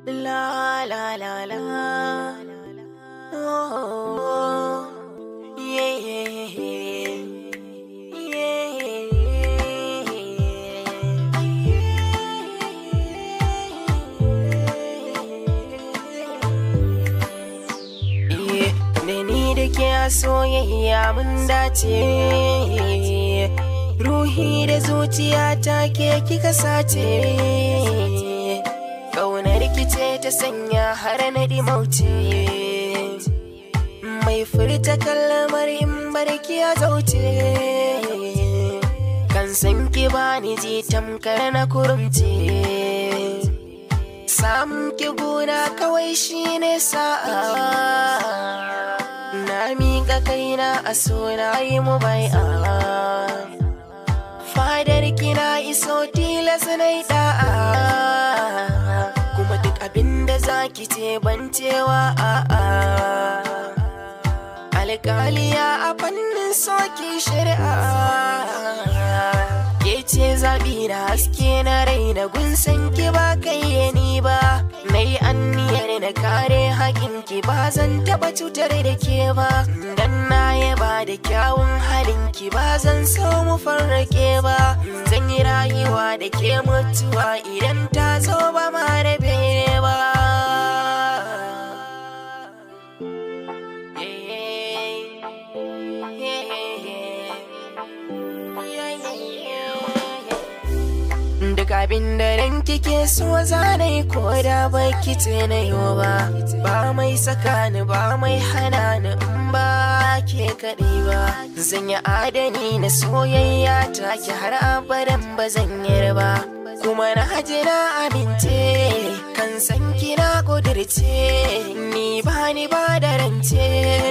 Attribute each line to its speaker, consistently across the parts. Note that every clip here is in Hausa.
Speaker 1: La la la la. Oh, yeah, yeah, yeah, yeah. Dani Dake a soyayya mun dace, ruhi da zuciya ta ke kika sace. Ƙaunar kice ta sanya har na dimauce, mai furta kalmar in barki ya zauce. Kan san ki bani ji tamkar na kurumce, samun ki guna kawai shine sa'a. Na miƙa kaina a so na yi mu bai'a, fadar kina iso tilas na yi da'a. Kuma duk abinda zaki ce ban cewa a'a. Alƙaliya a fannin soki shari'a, ke ce zaɓi da haske na raina gunsan ki ba kai ni ba. Na yi anniyar na kare haƙinki ba zan taɓa cutar da ke ba. Dan na yaba da kyawun halinki ba zan so mu farrake ba. Zan yi rayuwa da ke mutuwa idan ta zo ba ma rabe ba. Duk abin da ranki ke so zanai ko da baki ce na yau ba. Ba mai saka ni ba mai hana ni in ba ke kaɗai ba. Zan yi adani na soyayya ta ki har abadan ba zan yarba. Kuma na haji na amince kan san kina kudirce, ni ba da rance.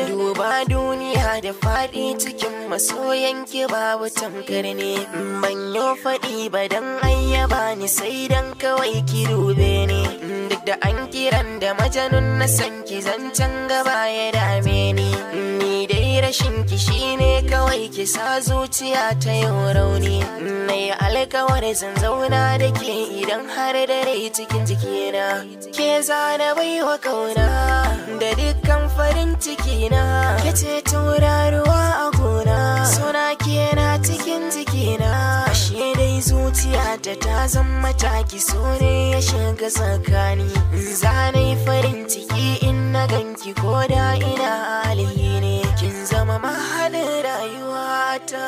Speaker 1: Duba duniya da faɗi cikin masoyanki babu tamkar ne. Ban yo faɗi ba dan ayyaba ni sai dan kawai ki dube ni. Duk da an kiran da majanun na san ki zancen gaba ya dame ni. Ni dai rashin ki shine kawai ki sa zuciya ta yau rauni. Na yi alkawar zan zauna da ke idan har da rai cikin jikina. Ke zana baiwa kauna da dukkan farin cikina. Ke ce tauraruwa a gona, suna kena cikin jikina. Ashe dai zuciyata ta zama taki, so ne ya shiga tsakani. Zanai farin ciki in na ganki ko da ina alheri. Kin zama mahadin rayuwata.